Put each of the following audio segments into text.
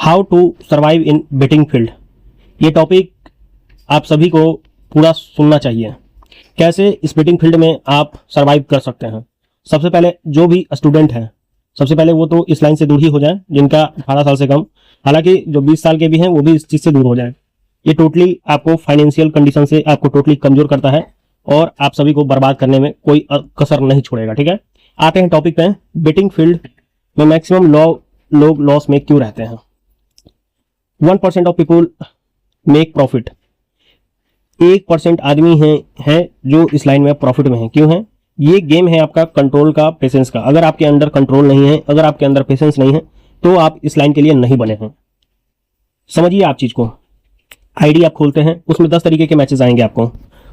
How to survive in betting field. ये topic आप सभी को पूरा सुनना चाहिए। कैसे इस बेटिंग फील्ड में आप सर्वाइव कर सकते हैं। सबसे पहले जो भी स्टूडेंट हैं, सबसे पहले वो तो इस लाइन से दूर ही हो जाए जिनका 18 साल से कम, हालांकि जो 20 साल के भी हैं वो भी इस चीज से दूर हो जाए। ये टोटली आपको फाइनेंशियल कंडीशन से आपको टोटली कमजोर करता है और आप सभी को बर्बाद करने में कोई कसर नहीं छोड़ेगा। ठीक है, आते हैं टॉपिक पे। बेटिंग फील्ड में मैक्सिमम लोग लॉस में क्यों रहते हैं। 1% ऑफ पीपुल मेक प्रॉफिट। 1% आदमी हैं जो इस लाइन में प्रॉफिट में हैं। क्यों है? ये गेम है आपका कंट्रोल का, पेशेंस का। अगर आपके अंदर कंट्रोल नहीं है, अगर आपके अंदर पेशेंस नहीं है, तो आप इस लाइन के लिए नहीं बने हैं। समझिए आप चीज को। आईडी आप खोलते हैं, उसमें 10 तरीके के मैचेस आएंगे आपको।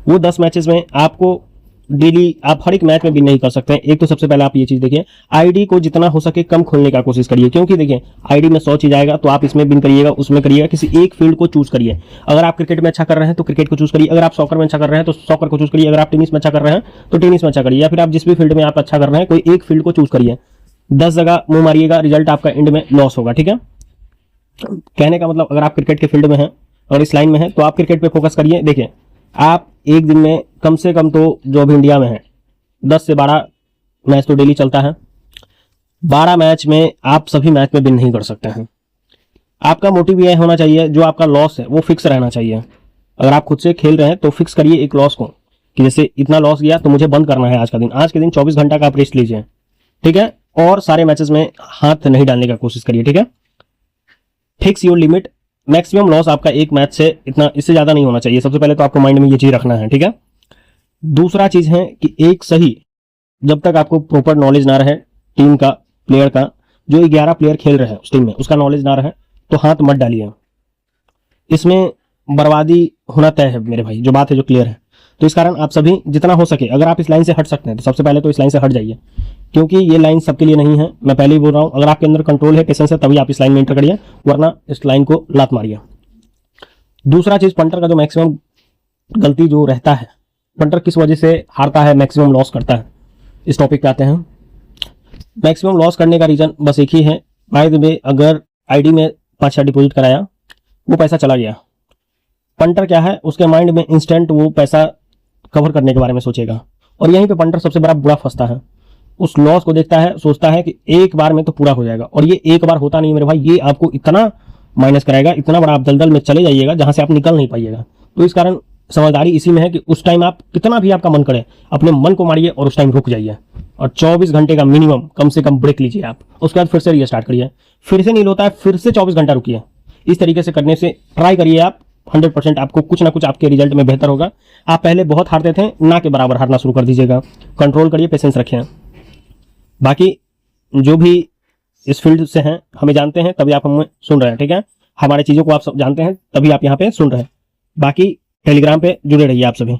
वो 10 मैचेस में आपको डेली आप हर एक मैच में भी नहीं कर सकते हैं। एक तो सबसे पहले आप ये चीज देखिए, आईडी को जितना हो सके कम खोलने का कोशिश करिए, क्योंकि देखिए आईडी में 100 चीज आएगा, तो आप इसमें बिन करिएगा, उसमें करिएगा, किसी एक फील्ड को चूज करिए। अगर आप क्रिकेट में अच्छा कर रहे हैं तो क्रिकेट को चूज करिए, अगर आप सॉकर में अच्छा कर रहे हैं तो सॉकर को चूज करिए, अगर आप टेनिस में अच्छा कर रहे हैं तो टेनिस में अच्छा करिए, या फिर आप जिस भी फील्ड में आप अच्छा कर रहे हैं कोई एक फील्ड को चूज करिए। 10 जगह मुंह मारिएगा, रिजल्ट आपका एंड में लॉस होगा। ठीक है, कहने का मतलब अगर आप क्रिकेट के फील्ड में हैं और इस लाइन में है तो आप क्रिकेट पे फोकस करिए। देखिए आप एक दिन में कम से कम तो जो अभी इंडिया में है 10 से 12 मैच तो डेली चलता है। 12 मैच में आप सभी मैच में विन नहीं कर सकते हैं। आपका मोटिव यह होना चाहिए, जो आपका लॉस है वो फिक्स रहना चाहिए। अगर आप खुद से खेल रहे हैं तो फिक्स करिए एक लॉस को, कि जैसे इतना लॉस गया तो मुझे बंद करना है आज का दिन। आज के दिन 24 घंटा का आप रेस्ट लीजिए। ठीक है, और सारे मैचेस में हाथ नहीं डालने का कोशिश करिए। ठीक है, fix your limit. Maximum loss आपका एक मैच से इतना, इससे ज्यादा नहीं होना चाहिए। सबसे पहले तो आपको माइंड में ये चीज रखना है। ठीक है, दूसरा चीज है कि एक सही, जब तक आपको प्रॉपर नॉलेज ना रहे टीम का, प्लेयर का, जो 11 प्लेयर खेल रहे हैं उस टीम में, उसका नॉलेज ना रहे तो हाथ मत डालिए। इसमें बर्बादी होना तय है मेरे भाई, जो बात है जो क्लियर है। तो इस कारण आप सभी जितना हो सके, अगर आप इस लाइन से हट सकते हैं तो सबसे पहले तो इस लाइन से हट जाइए, क्योंकि ये लाइन सबके लिए नहीं है। मैं पहले ही बोल रहा हूं, अगर आपके अंदर कंट्रोल है, पेशेंस है, तभी आप इस लाइन में एंटर करिए, वरना इस लाइन को लात मारिए। दूसरा चीज, पंटर का जो मैक्सिमम गलती जो रहता है, पंटर किस वजह से हारता है, मैक्सिमम लॉस करता है, इस टॉपिक पे आते हैं। मैक्सिमम लॉस करने का रीजन बस एक ही है। बाय द वे, अगर आईडी में 5 डिपॉजिट कराया, वो पैसा चला गया, पंटर क्या है, उसके माइंड में इंस्टेंट वो पैसा कवर करने के बारे में सोचेगा, और यहीं पे पंटर सबसे बड़ा बुरा फंसता है। उस लॉस को देखता है, सोचता है कि एक बार में तो पूरा हो जाएगा, और ये एक बार होता नहीं मेरे भाई। ये आपको इतना माइनस कराएगा, इतना बड़ा आप दलदल में चले जाइएगा जहां से आप निकल नहीं पाइएगा। तो इस कारण समझदारी इसी में है कि उस टाइम आप कितना भी आपका मन करे, अपने मन को मारिए और उस टाइम रुक जाइए, और 24 घंटे का मिनिमम कम से कम ब्रेक लीजिए आप। उसके बाद फिर से रीस्टार्ट करिए, फिर से नहीं होता है, फिर से 24 घंटा रुकिए। इस तरीके से करने से ट्राई करिए आप, 100% आपको कुछ ना कुछ आपके रिजल्ट में बेहतर होगा। आप पहले बहुत हारते थे, ना के बराबर हारना शुरू कर दीजिएगा। कंट्रोल करिए, पेशेंस रखें। बाकी जो भी इस फील्ड से हैं, हमें जानते हैं, तभी आप हमें सुन रहे हैं। ठीक है, हमारे चीजों को आप सब जानते हैं, तभी आप यहाँ पे सुन रहे हैं। बाकी टेलीग्राम पे जुड़े रहिए आप सभी।